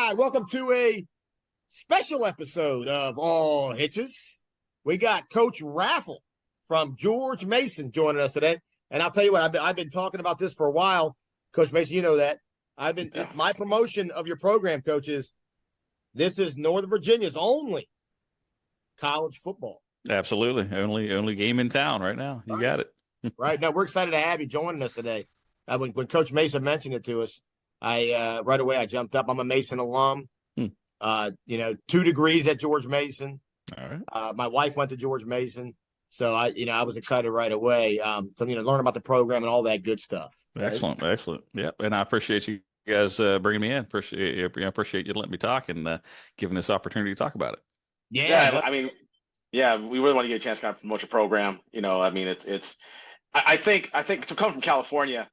right, welcome to a special episode of All Hitches. We got Coach Raffle from George Mason joining us today. And I'll tell you what, I've been talking about this for a while. Coach Mason, you know that. My promotion of your program, Coach, this is Northern Virginia's only college football. Absolutely. Only game in town right now. You got it. Right. Now, we're excited to have you joining us today. When Coach Mesa mentioned it to us, right away I jumped up. I'm a Mason alum. 2 degrees at George Mason. All right. My wife went to George Mason. So I was excited right away to learn about the program and all that good stuff. Right? Excellent. Yep. And I appreciate you guys bringing me in. Appreciate you letting me talk and giving this opportunity to talk about it. Yeah. We really want to get a chance to kind of promote your program. I think to come from California,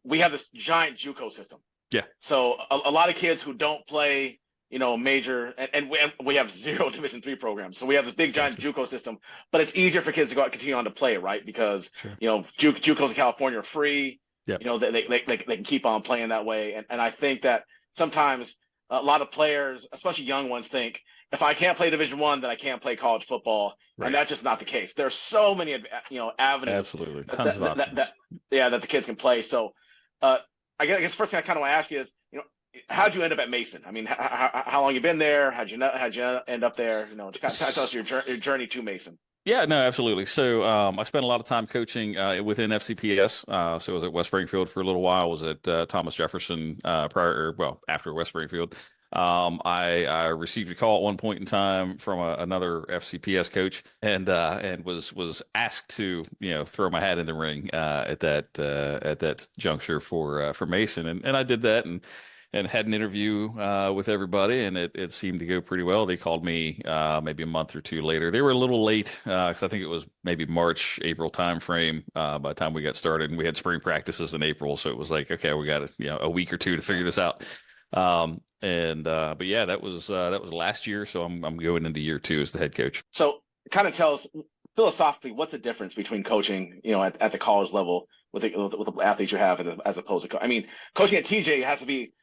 we have this giant JUCO system. Yeah. So a lot of kids who don't play, major, and we have 0 Division III programs. So we have this big giant JUCO system, but it's easier for kids to go out and continue on to play, right? Because, JUCOs in California are free. Yeah. They can keep on playing that way. And I think that sometimes a lot of players, especially young ones, think if I can't play Division I, then I can't play college football. Right. And that's just not the case. There are so many, avenues. Absolutely. Tons of options. That the kids can play. So I guess first thing I kind of want to ask you is, how'd you end up at Mason? I mean, how long you been there? How'd you end up there? To kind of tell us your journey to Mason. Yeah, no, absolutely. So I spent a lot of time coaching within FCPS. So I was at West Springfield for a little while. I was at Thomas Jefferson after West Springfield. I received a call at one point in time from another FCPS coach, and was asked to throw my hat in the ring at that juncture for Mason, and I did that and had an interview with everybody, and it seemed to go pretty well. They called me maybe a month or two later. They were a little late because I think it was maybe March, April timeframe by the time we got started, and we had spring practices in April, so it was like, okay, we got a week or two to figure this out. But yeah, that was last year, so I'm going into year 2 as the head coach. So kind of tell us philosophically, what's the difference between coaching, at the college level with the athletes you have as opposed to, coaching at TJ has to be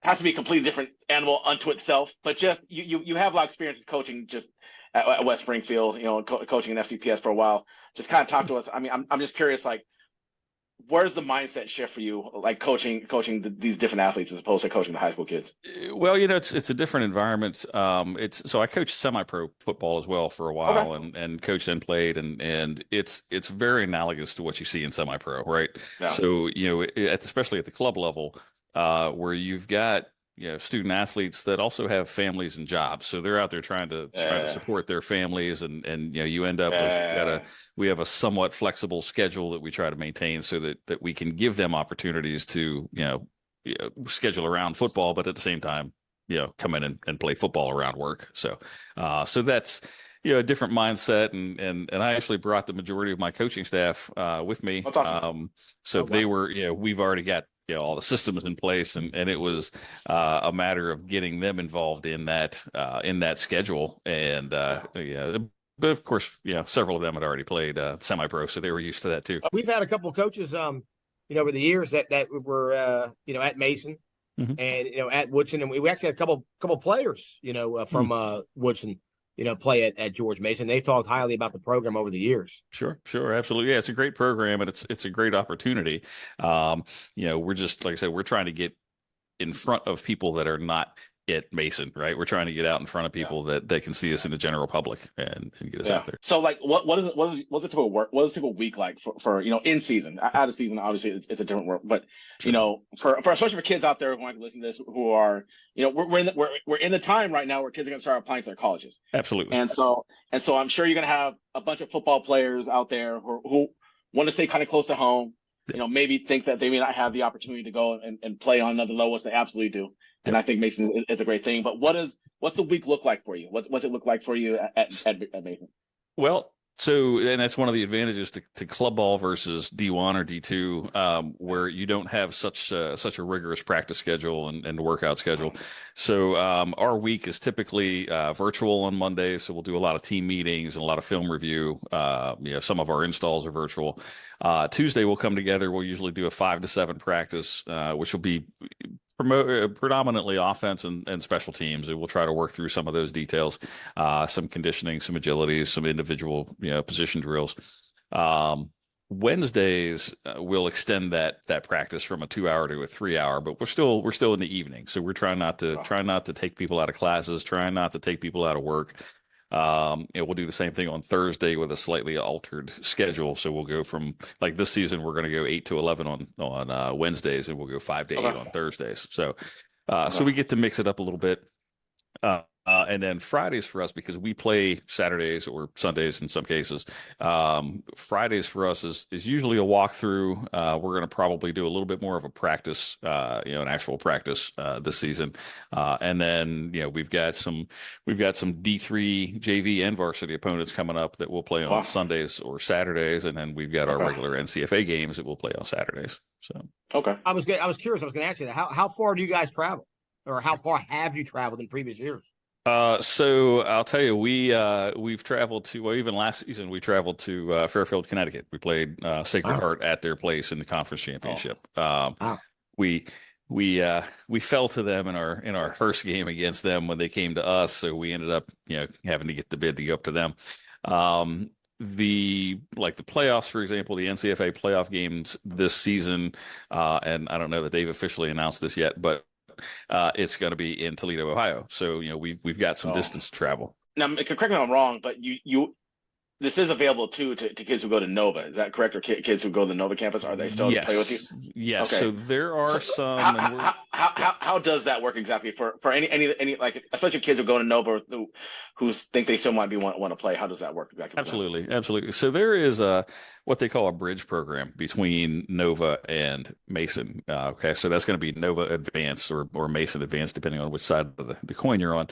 a completely different animal unto itself. But just you have a lot of experience with coaching just at West Springfield, coaching in FCPS for a while. Just kind of talk to us. I'm just curious, like, where's the mindset shift for you, like coaching these different athletes as opposed to coaching the high school kids? Well, it's a different environment. So I coached semi-pro football as well for a while, okay. and coached and played, and it's very analogous to what you see in semi-pro, right? Yeah. So especially at the club level, where you've got student athletes that also have families and jobs, so they're out there trying to support their families, and you end up we have a somewhat flexible schedule that we try to maintain so that we can give them opportunities to schedule around football, but at the same time come in and play football around work. So that's a different mindset, and I actually brought the majority of my coaching staff with me. That's awesome. They were we've already got all the systems in place, and it was a matter of getting them involved in that schedule, and but of course several of them had already played semi-pro, so they were used to that too. We've had a couple of coaches over the years that were at Mason, mm-hmm. and at Woodson, and we actually had a couple players from Woodson play at George Mason. They talked highly about the program over the years. Sure, absolutely. Yeah, it's a great program, and it's a great opportunity. We're just, like I said, we're trying to get in front of people that are not at Mason, right? We're trying to get out in front of people that can see us in the general public and get us out there. So, like, what's a typical work? What is a typical week like for in season? Out of season, obviously, it's a different work. But sure. For especially for kids out there who want to listen to this, who are we're in the time right now where kids are going to start applying to their colleges. Absolutely. And so I'm sure you're going to have a bunch of football players out there who want to stay kind of close to home. Maybe think that they may not have the opportunity to go and play on another level, which they absolutely do. And I think Mason is a great thing. But what's the week look like for you? What's it look like for you at Mason? Well, and that's one of the advantages to club ball versus D1 or D2, where you don't have such a rigorous practice schedule and workout schedule. So our week is typically virtual on Monday. So we'll do a lot of team meetings and a lot of film review. Some of our installs are virtual. Tuesday we'll come together. We'll usually do a 5 to 7 practice, which will be predominantly offense and special teams, and we'll try to work through some of those details, some conditioning, some agilities, some individual position drills. Wednesdays we'll extend that practice from a 2-hour to a 3-hour, but we're still in the evening, so we're trying not to take people out of classes, trying not to take people out of work. We'll do the same thing on Thursday with a slightly altered schedule. So we'll go from, like, this season, we're going to go 8 to 11 on Wednesdays, and we'll go 5 to 8 on Thursdays. So we get to mix it up a little bit. And then Fridays for us, because we play Saturdays or Sundays in some cases, Fridays for us is usually a walkthrough. We're going to probably do a little bit more of a practice, an actual practice this season. And then, we've got some D3 JV and varsity opponents coming up that we'll play on Sundays or Saturdays. And then we've got our regular NCFA games that we'll play on Saturdays. So, okay. I was curious. I was going to ask you that. How far do you guys travel, or how far have you traveled in previous years? So I'll tell you, we've traveled to, well, even last season we traveled to Fairfield, Connecticut. We played Sacred Heart at their place in the conference championship. We fell to them in our first game against them when they came to us, so we ended up having to get the bid to go up to them. The playoffs, for example, the NCFA playoff games this season, and I don't know that they've officially announced this yet, but it's going to be in Toledo, Ohio. So, we've got some distance to travel. Now, correct me if I'm wrong, but this is available too to kids who go to Nova. Is that correct? Or kids who go to the Nova campus? Are they still to play with you? Yes. Okay. So there are some. How does that work exactly for any, like, especially kids who go to Nova who think they still might want to play? How does that work exactly? Absolutely. So there is what they call a bridge program between Nova and Mason. Okay, so that's going to be Nova Advanced or Mason Advanced, depending on which side of the coin you're on.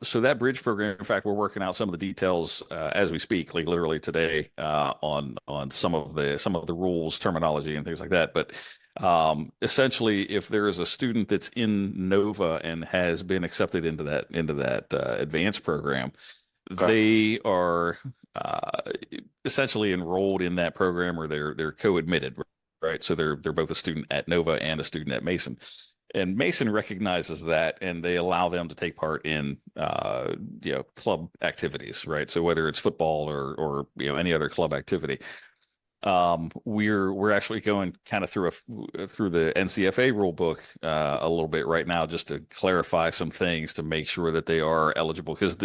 So that bridge program, in fact, we're working out some of the details as we speak, like literally today, on some of the rules, terminology, and things like that. But essentially, if there is a student that's in Nova and has been accepted into that advanced program, they are essentially enrolled in that program, or they're co-admitted, right? So they're both a student at Nova and a student at Mason. And Mason recognizes that, and they allow them to take part in, club activities, right? So whether it's football or any other club activity, we're actually going kind of through the NCFA rule book a little bit right now, just to clarify some things to make sure that they are eligible, because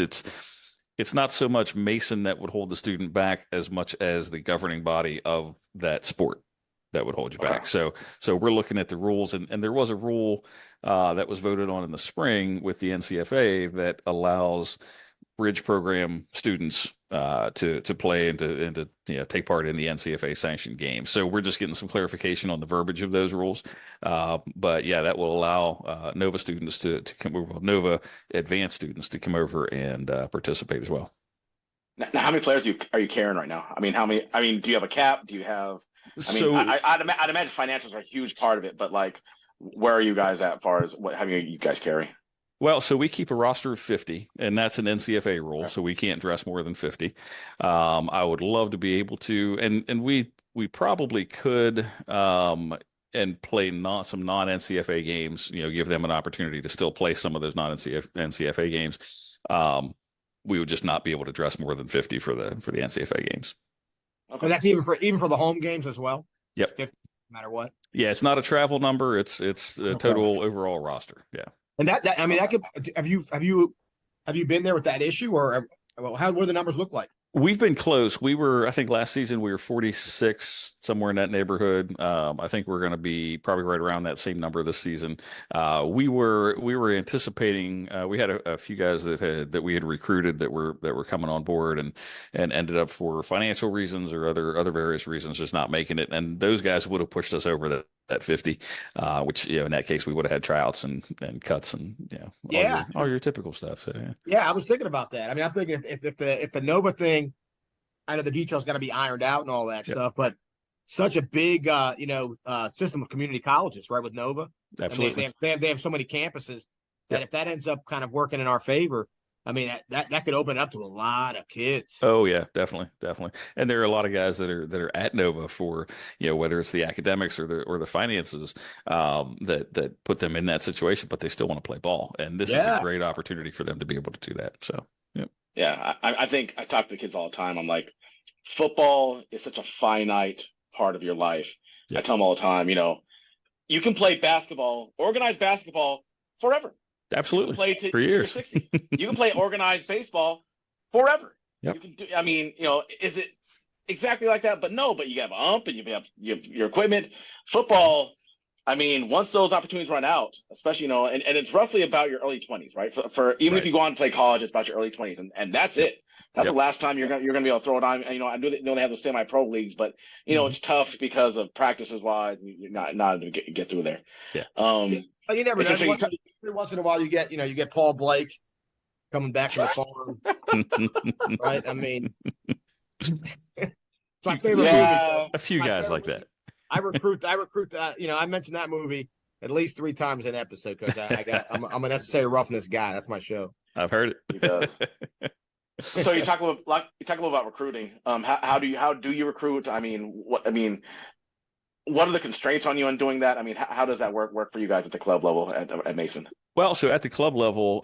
it's not so much Mason that would hold the student back as much as the governing body of that sport that would hold you back. So we're looking at the rules, and there was a rule that was voted on in the spring with the NCFA that allows bridge program students to play and to take part in the NCFA sanctioned game. So we're just getting some clarification on the verbiage of those rules. But yeah, that will allow Nova students to come over, Nova advanced students to come over and participate as well. Now, how many players are you carrying right now? I mean, do you have a cap? Do you have? I'd imagine financials are a huge part of it, but like, where are you guys at as far as how many you guys carry? Well, so we keep a roster of 50, and that's an NCFA rule, Okay. so we can't dress more than 50. I would love to be able to, and we probably could, and play some non-NCFA games, give them an opportunity to still play some of those non-NCFA games. We would just not be able to dress more than 50 for the NCFA games. Okay. But that's even for the home games as well? Yep. 50, no matter what? Yeah, it's not a travel number. It's a total overall roster. Yeah. And that could, have you been there with that issue, or what do the numbers look like? We've been close. I think last season we were 46, somewhere in that neighborhood. I think we're going to be probably right around that same number this season. We were anticipating. We had a few guys that we had recruited that were coming on board and ended up, for financial reasons or other various reasons, just not making it. And those guys would have pushed us over that 50, which in that case we would have had tryouts and cuts and all your typical stuff. So yeah, I was thinking about that. I mean, I'm thinking if the Nova thing, I know the details got to be ironed out and all that stuff, but such a big system of community colleges, right? With Nova, absolutely, they have so many campuses that if that ends up kind of working in our favor, I mean, that could open up to a lot of kids. Oh yeah, definitely, definitely. And there are a lot of guys that are at Nova for, whether it's the academics or the finances, that put them in that situation, but they still want to play ball, and this is a Yeah. great opportunity for them to be able to do that. So yeah, Yeah, I think I talk to the kids all the time. I'm like, football is such a finite part of your life. I yeah, tell them all the time, you can play basketball, organized basketball forever. You can absolutely, play for till you're years. 60. You can play organized baseball forever. Yep. You can do, I mean, is it exactly like that? But no, but you have an ump and you have your equipment. Football, I mean, once those opportunities run out, especially, and it's roughly about your early 20s, right? For even if Right. you go on to play college, it's about your early 20s, and that's Yep. it. That's Yep. the last time you're gonna be able to throw it on. And, I know they have the semi-pro leagues, but Mhm. it's tough because of practices wise, you're not able to get through there. Yeah. But you never It's know. just Every once in a while, you get Paul Blake coming back from the farm, right? I mean, it's my favorite movie. yeah. A few My guys favorite like movie. that. I recruit. I mentioned that movie at least 3 times in an episode because I'm a necessary roughness guy. That's my show. I've heard it. He does. So you talk about recruiting. How do you recruit? What are the constraints on you on doing that? I mean, how does that work for you guys at the club level at Mason? Well, so at the club level,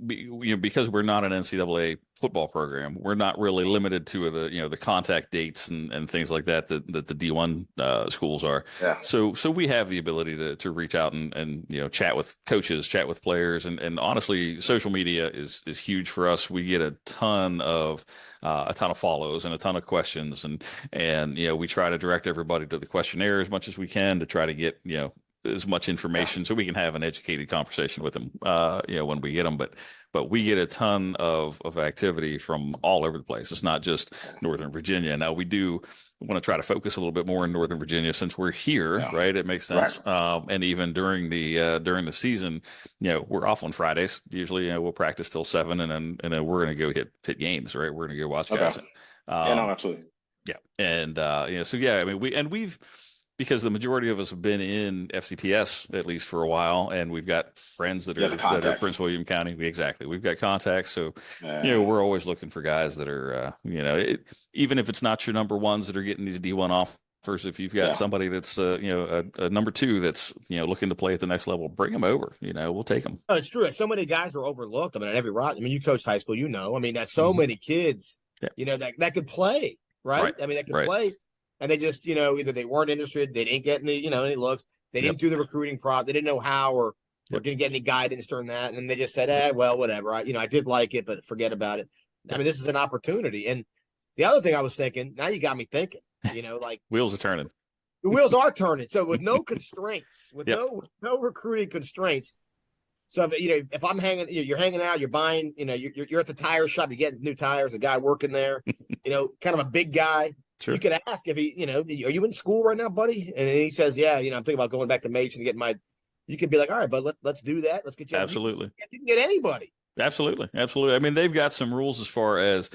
because we're not an NCAA football program, we're not really limited to the contact dates and things like that the D1 schools are. Yeah. So we have the ability to reach out and chat with coaches, chat with players, and honestly, social media is huge for us. We get a ton of follows and a ton of questions, and we try to direct everybody to the questionnaire as much as we can to try to get as much information so we can have an educated conversation with them, when we get them. But we get a ton of activity from all over the place. It's not just Northern Virginia. Now we do want to try to focus a little bit more in Northern Virginia since we're here, Yeah. right? It makes sense. Right. And even during the season, we're off on Fridays. Usually, we'll practice till 7, and then we're going to go hit games, right? We're going to go watch Okay. guys. Yeah, no, absolutely. Yeah, and so yeah, I mean, we've because the majority of us have been in FCPS at least for a while, and we've got friends that are Prince William County. We've got contacts, so we're always looking for guys that are even if it's not your number ones that are getting these D1 offers. If you've got somebody that's a number 2 that's looking to play at the next level, bring them over. We'll take them. Oh, it's true. So many guys are overlooked. I mean, at every rock. I mean, you coached high school, I mean, that's so many kids, that could play, right? I mean, that could play. And they just, either they weren't interested, they didn't get any looks, they didn't do the recruiting they didn't know how or didn't get any guidance during that. And they just said, well, whatever. I did like it, but forget about it. I mean, this is an opportunity. And the other thing I was thinking, now you got me thinking, like wheels are turning. The wheels are turning. So with no constraints, with no recruiting constraints. So if I'm hanging, you're hanging out, you're buying, you're at the tire shop, you're getting new tires, a guy working there, kind of a big guy. Sure. You could ask if he, are you in school right now, buddy? And he says, yeah, I'm thinking about going back to Mason to get you could be like, all right, but let's do that. Let's get you. Absolutely. You can get anybody. Absolutely. Absolutely. I mean, they've got some rules as far as,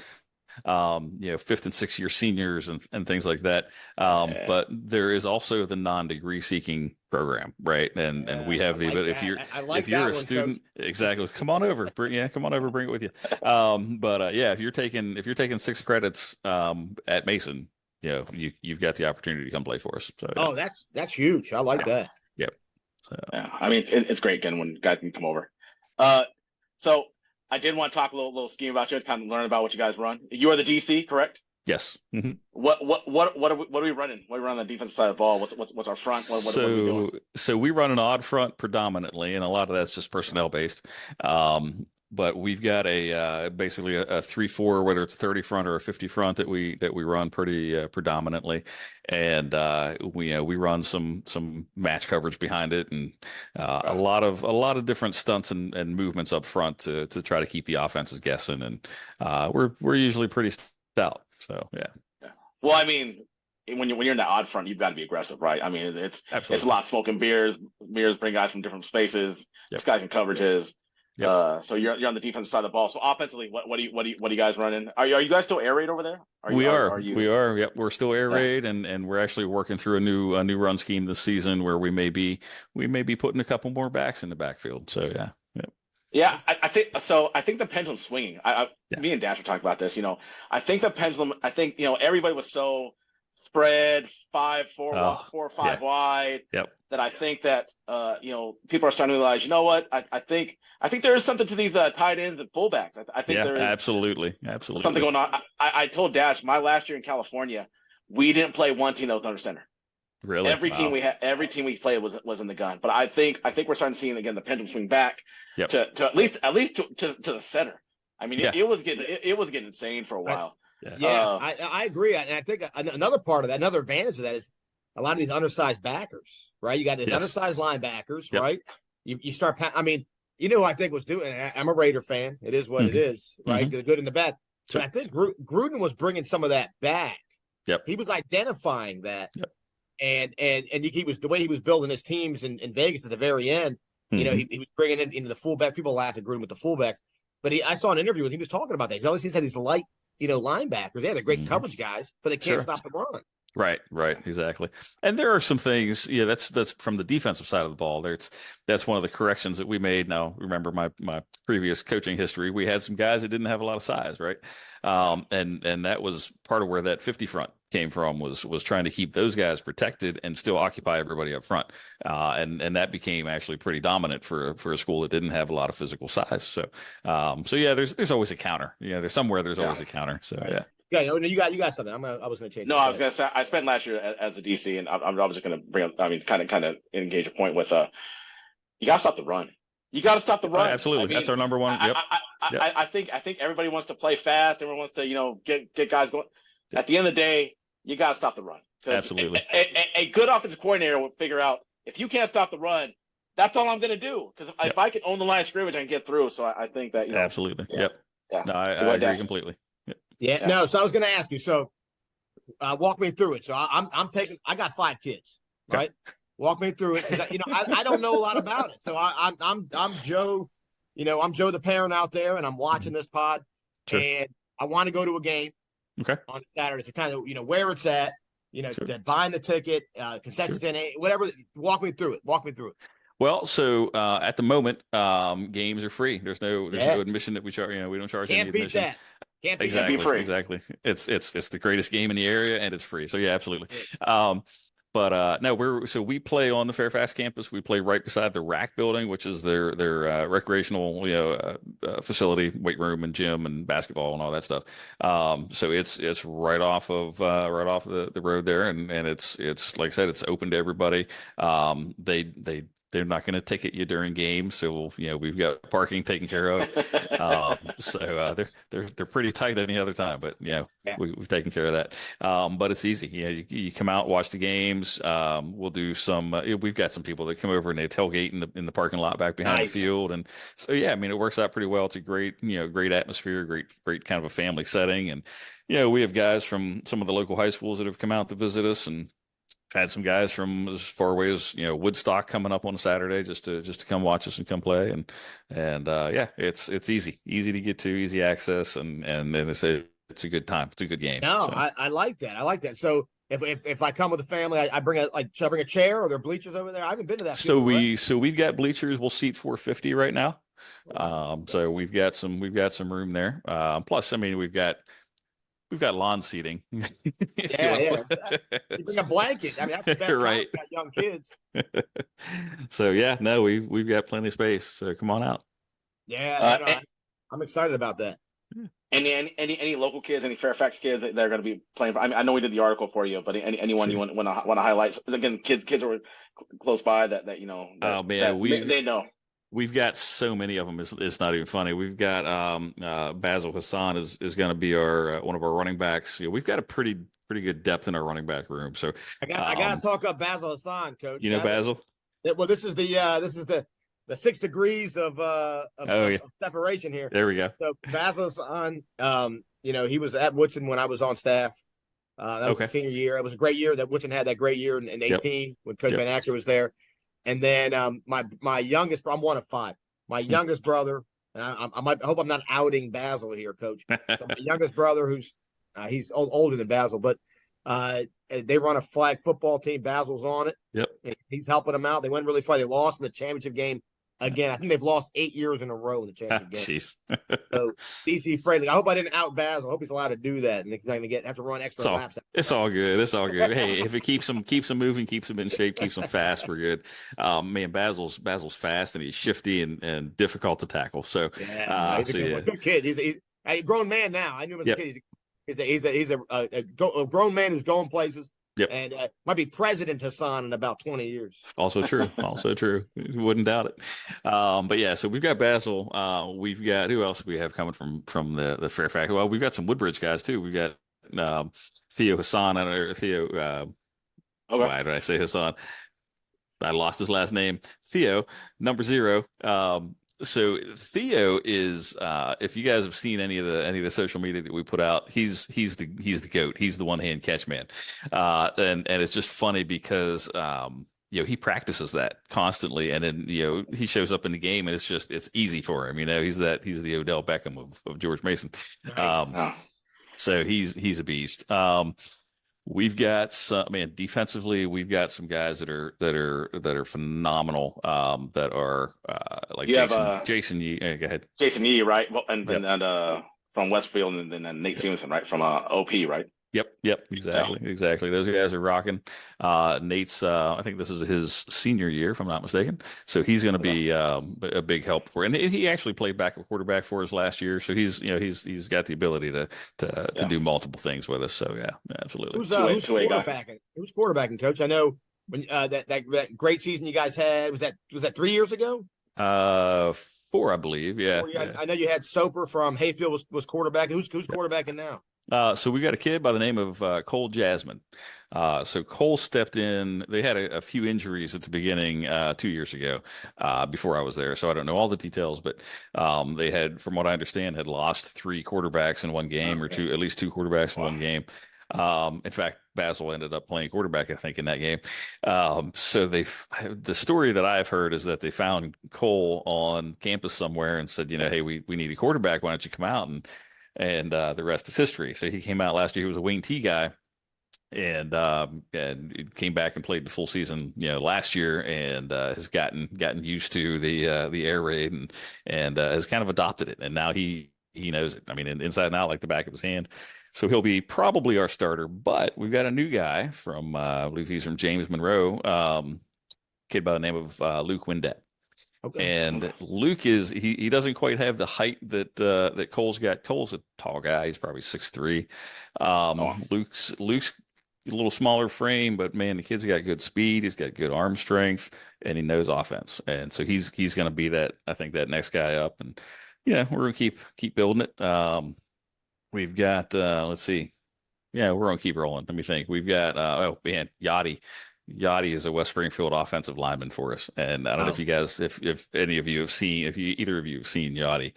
5th and 6th year seniors and things like that. But there is also the non-degree seeking program, right? And we have but if you're a student, exactly, come on over, bring it with you. If you're taking 6 credits at Mason, you've got the opportunity to come play for us. So that's huge. I like that. Yep. So. Yeah, I mean it's great again when guys can come over. So I did want to talk a little scheme about you, to kind of learn about what you guys run. You are the DC, correct? Yes. Mm-hmm. What are we running? What are we running on the defensive side of the ball? What's our front? What are we doing? So we run an odd front predominantly, and a lot of that's just personnel based. But we've got basically a 3-4, whether it's a 30 front or a 50 front that we run pretty predominantly, and we run some match coverage behind it, and a lot of different stunts and movements up front to try to keep the offenses guessing, and we're usually pretty stout. So yeah. Well, I mean, when you're in the odd front, you've got to be aggressive, right? I mean, it's a lot of smoking beers. Beers bring guys from different spaces. This guy can coverages. Yep. So you're on the defensive side of the ball. So offensively, what do you guys running? Are you guys still air raid over there? We are. Yep, we're still air raid, and we're actually working through a new run scheme this season where we may be putting a couple more backs in the backfield. So yeah. Yep. Yeah, I think so. I think the pendulum's swinging. Yeah. Me and Dash were talking about this. I think the pendulum. I think everybody was so spread Oh, 4 or 5 yeah. wide Yep. that I think that people are starting to realize. You know what? I think there is something to these tight ends and fullbacks. I think Yeah, there is absolutely. something Absolutely. going on. I told Dash my last year in California, we didn't play one team that was under center. Really? Wow. Every team we played was in the gun. But I think we're starting to see again the pendulum swing back Yep. to at least to the center. I mean, Yeah. it was getting insane for a Right. while. Yeah. Yeah, I agree. And I think another part of that, another advantage of that is a lot of these undersized backers, right? You got these Yes. undersized linebackers, Yep. right? You start, I mean, who I think was doing, and I'm a Raider fan. It is what it Mhm. is, right? The good and the bad. But Sure. I think Gruden was bringing some of that back. Yep. He was identifying that. Yep. And he was, the way he was building his teams in Vegas at the very end, Mhm. he was bringing into the fullback. People laughed at Gruden with the fullbacks, but I saw an interview with him. He was talking about that. He always seems to have these light, linebackers. Yeah, they're great Mhm. coverage guys, but they can't Sure. stop the run. Right, exactly. And there are some things, that's from the defensive side of the ball. That's one of the corrections that we made. Now, remember my previous coaching history, we had some guys that didn't have a lot of size, right? And that was part of where that 50 front came from, was trying to keep those guys protected and still occupy everybody up front. And that became actually pretty dominant for a school that didn't have a lot of physical size. So yeah, there's always a counter. There's always a counter. So Right. yeah. Yeah, you got something. I was going to change. No, I was gonna say I spent last year as a DC, and I was just gonna bring up. I mean, kind of engage a point with you gotta stop the run. You gotta stop the Oh, run. I absolutely. mean, That's our number one. Yep. Yep. I think everybody wants to play fast. Everyone wants to get guys going. Yep. At the end of the day, you gotta stop the run. Absolutely. A good offensive coordinator will figure out, if you can't stop the run, that's all I'm gonna do. Because if I can own the line of scrimmage, I can get through. So I think that Absolutely. Yeah. Yep. Yeah. No, I So what, agree Dash? completely. Yep. Yeah, no. So I was going to ask you. So walk me through it. So I'm taking. I got 5 kids, Okay. right? Walk me through it, because I don't know a lot about it. So I'm Joe. I'm Joe the parent out there, and I'm watching this pod, Sure. and I want to go to a game Okay. on Saturday to kind of where it's at. Sure. Buying the ticket, concessions in whatever. Walk me through it. Well, so at the moment, games are free. There's no admission that we charge. We don't charge any Can't beat admission. that. Can't beat Exactly. free. Exactly. It's the greatest game in the area, and it's free. So yeah, absolutely. But no, we play on the Fairfax campus. We play right beside the RAC building, which is their recreational facility, weight room and gym and basketball and all that stuff. So it's right off of the road there, and it's like I said, it's open to everybody. They're not going to ticket you during games, so we've got parking taken care of. So they're pretty tight any other time, but we've taken care of that. But it's easy. You come out, watch the games. We'll do some. We've got some people that come over and they tailgate in the parking lot back behind Nice. the field, and so I mean, it works out pretty well. It's a great great atmosphere, great kind of a family setting, and we have guys from some of the local high schools that have come out to visit us, and had some guys from as far away as Woodstock coming up on a Saturday just to come watch us and come play, and yeah, it's easy to get to, easy access, and it's a good time. It's a good game. No, so. I like that. So if I come with the family, I bring should I bring a chair, or there are bleachers over there? I haven't been to that. So we've got bleachers. We'll seat 450 right now. So we've got some room there. Plus, I mean, we've got lawn seating. Yeah. You bring a blanket. I mean, that's the best. Right. Got young kids. So yeah, no, we've got plenty of space. So come on out. Yeah, I'm excited about that. Any local kids, any Fairfax kids that are going to be playing? I mean, I know we did the article for you, but anyone you want to highlight? Again, kids are close by that oh man, they know. We've got so many of them. It's not even funny. We've got Basil Hassan is going to be our one of our running backs. We've got a pretty good depth in our running back room. So I got to talk up Basil Hassan, Coach. Basil? Well, this is the 6 degrees of separation here. There we go. So Basil Hassan, he was at Woodson when I was on staff. That was his senior year. It was a great year. That Woodson had that great year in 18 when Coach Van Acker was there. And then my youngest, I'm one of 5. My youngest brother, and I hope I'm not outing Basil here, Coach. So my youngest brother, who's he's older than Basil, but they run a flag football team. Basil's on it. Yep. And he's helping them out. They went really far. They lost in the championship game again. I think they've lost 8 years in a row in the championship game. Jeez. So DC Friendly. I hope I didn't out Basil. I hope he's allowed to do that, and he's not going to have to run extra laps. It's all good. It's all good. Hey, if it keeps him moving, keeps him in shape, keeps him fast, we're good. Man, Basil's fast and he's shifty and difficult to tackle. So yeah, he's a good kid. He's a grown man now. I knew him as a kid. He's a grown man who's going places. Yep. And might be President Hassan in about 20 years. Also true. Also true. Wouldn't doubt it. But yeah, so we've got Basil. We've got, who else do we have coming from the Fairfax? Well, we've got some Woodbridge guys too. We've got Theo Hassan or Theo. Okay. Why did I say Hassan? I lost his last name. Theo, number 0. So Theo is, if you guys have seen any of the social media that we put out, he's the GOAT. He's the one-hand catch man. And it's just funny because, he practices that constantly, and then, he shows up in the game and it's easy for him. He's the Odell Beckham of George Mason. Nice. So he's a beast. We've got defensively, we've got some guys that are phenomenal. That are like Jason Yee. Go ahead. Jason Yee, right? Well, and from Westfield, and then Nate Stevenson, right? From OP, right? Yep, exactly. Those guys are rocking. Nate's, I think this is his senior year, if I'm not mistaken. So he's going to be a big help for. And he actually played backup quarterback for us last year. So he's got the ability to do multiple things with us. So yeah, absolutely. Who's quarterbacking? Who's quarterbacking, Coach? I know when that great season you guys had was that 3 years ago? 4, I believe. Yeah. I know you had Soper from Hayfield was quarterbacking. Who's quarterbacking now? So we got a kid by the name of Cole Jasmine. So Cole stepped in. They had a few injuries at the beginning 2 years ago before I was there. So I don't know all the details, but they had, from what I understand, had lost 3 quarterbacks in one game, or at least 2 quarterbacks in one game. In fact, Basil ended up playing quarterback, I think, in that game. So the story that I've heard is that they found Cole on campus somewhere and said, hey, we need a quarterback. Why don't you come out? And the rest is history. So he came out last year. He was a wing T guy, and came back and played the full season, last year, and has gotten used to the air raid and has kind of adopted it. And now he knows it. I mean, inside and out, like the back of his hand. So he'll be probably our starter. But we've got a new guy from, I believe he's from James Monroe, kid by the name of Luke Windett. Okay. And Luke he doesn't quite have the height that Cole's got. Cole's a tall guy. He's probably 6'3". Luke's a little smaller frame, but man, the kid's got good speed. He's got good arm strength, and he knows offense. And so he's going to be that next guy up. And we're going to keep building it. We've got let's see. Yeah, we're going to keep rolling. Let me think. We've got Yachty. Yachty is a West Springfield offensive lineman for us, and I don't know if you guys, if any of you have seen, either of you have seen Yachty.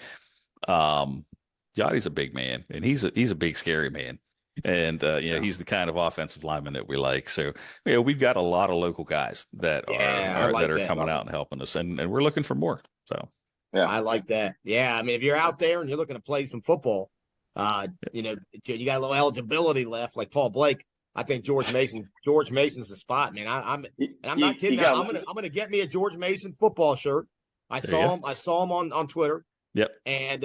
Yachty's a big man, and he's a big scary man, and he's the kind of offensive lineman that we like. So we've got a lot of local guys that are coming out and helping us, and we're looking for more. So I like that. Yeah, I mean, if you're out there and you're looking to play some football, you got a little eligibility left, like Paul Blake. I think George Mason's the spot, man. I'm not kidding. I'm gonna get me a George Mason football shirt. I saw him on Twitter. Yep. And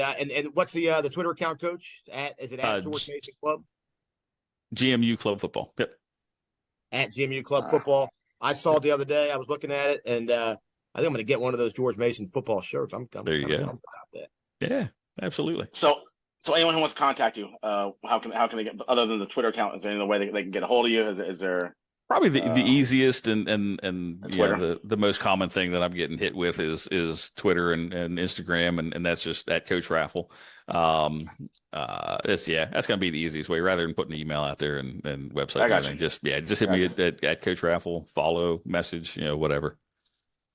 what's the Twitter account, Coach? Is it at George Mason Club? GMU Club Football. Yep. At GMU Club Football. I saw it the other day. I was looking at it, and I think I'm gonna get one of those George Mason football shirts. There you go. Yeah, absolutely. So anyone who wants to contact you, how can they get, other than the Twitter account? Is there any way they can get a hold of you? Is there probably the easiest and the most common thing that I'm getting hit with is Twitter and Instagram, and that's just at Coach Raffle. That's going to be the easiest way, rather than putting an email out there and website. I got you. Just hit me at Coach Raffle, follow, message, whatever.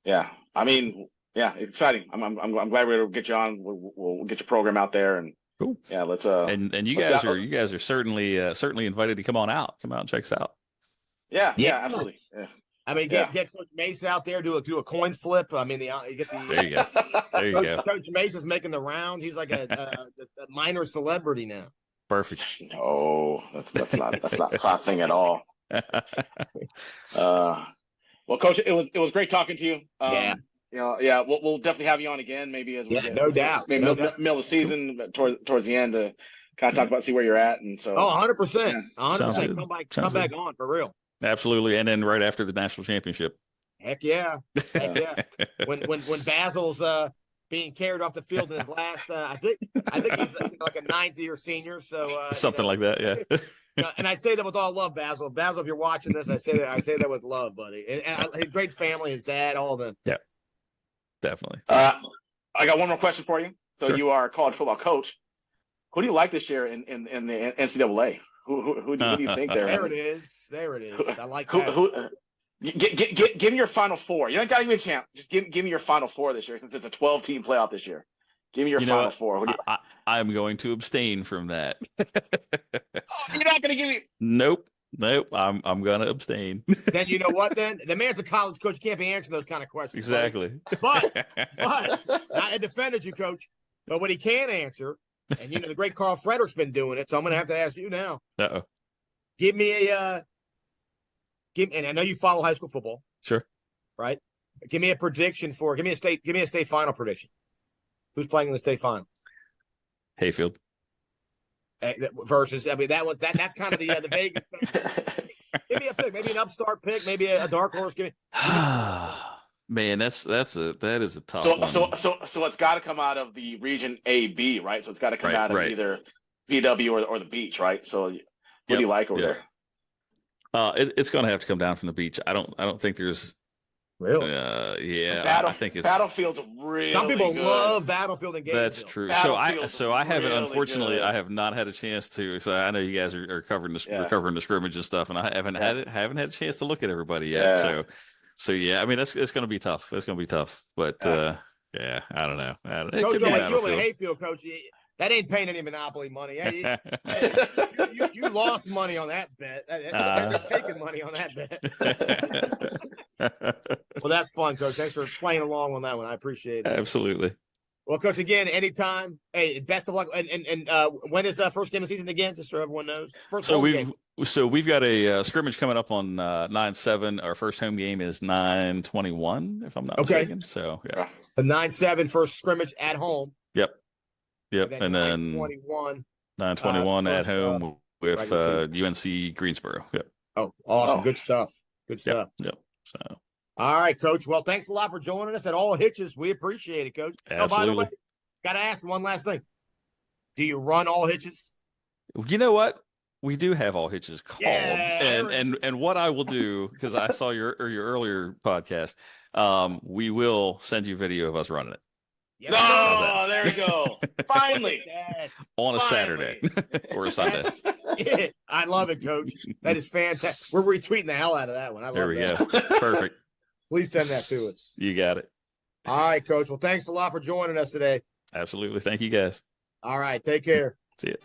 Yeah, I mean, exciting. I'm glad we were able to get you on. We'll get your program out there and. Cool. Yeah, let's and you guys are certainly invited to come and check us out. Yeah, absolutely. Yeah. I mean, get Coach Mesa out there, do a coin flip. I mean, you get the there you go. Coach Mesa's making the rounds. He's like a minor celebrity now. Perfect. No, that's not a thing at all. Well, Coach, it was great talking to you. Yeah, we'll definitely have you on again. Maybe as we get no doubt. maybe middle of the season, but towards the end to kind of talk about see where you're at. And so, 100%, yeah. 100%. Come back on for real. Absolutely, and then right after the national championship. Heck yeah. When Basil's being carried off the field in his last, I think he's like a 90 senior. So something like that, yeah. And I say that with all love, Basil. Basil, if you're watching this, I say that with love, buddy. And his great family, his dad, all of them. Yeah, definitely. I got one more question for you. So Sure. you are a college football coach. Who do you like this year in the NCAA? Who do you think there? There it is. I like that. Give me your Final Four. You don't got to give me a chance. Just give me your Final Four this year, since it's a 12-team playoff this year. Give me your Final Four. Who do you I'm going to abstain from that. You're not going to give me. Nope. I'm going to abstain. Then you know what? Then the man's a college coach. You can't be answering those kind of questions. Exactly. But I defended you, Coach. But what he can answer, and the great Carl Frederick's been doing it, so I'm going to have to ask you now. Uh-oh. Give me and I know you follow high school football. Sure. Right? Give me a prediction give me a state final prediction. Who's playing in the state final? Hayfield. Versus, that's kind of the Vegas. Give me a pick, maybe an upstart pick, maybe a dark horse. Give me Man, that is a tough one. So it's got to come out of the region A-B, right? So it's got to come out of either VW or the Beach, right? So what do you like over there? It's going to have to come down from the Beach. I don't think there's really. I think it's Battlefield's really. Some people good. love Battlefield and Gainesville. That's true. So I haven't, unfortunately, I have not had a chance to. So I know you guys are covering the scrimmage and stuff, and I haven't had a chance to look at everybody yet. Yeah. So yeah, I mean it's going to be tough. It's going to be tough, but I don't know. Coach, you're a Hayfield coach. That ain't paying any monopoly money. You lost money on that bet. They're taking money on that bet. Well, that's fun, Coach. Thanks for playing along on that one. I appreciate it. Absolutely. Well, Coach, again, anytime. Hey, best of luck. And when is the first game of the season again? Just so everyone knows. We've got a scrimmage coming up on 9/7. Our first home game is 9/21, if I'm not mistaken. So yeah, the 9/7 first scrimmage at home. Yep, and then 9/21 at home with UNC Greensboro. Yep. Oh, awesome! Good stuff. Good stuff. Yep. So. All right, Coach. Well, thanks a lot for joining us at All Hitches. We appreciate it, Coach. Absolutely. Oh, by the way, got to ask one last thing. Do you run All Hitches? You know what? We do have All Hitches called, yeah, and what I will do, because I saw your earlier podcast, we will send you video of us running it. Yes, there we go. Finally. On a Saturday or a Sunday. I love it, Coach. That is fantastic. We're retweeting the hell out of that one. There we go. Perfect. Please send that to us. You got it. All right, Coach. Well, thanks a lot for joining us today. Absolutely. Thank you, guys. All right. Take care. See you.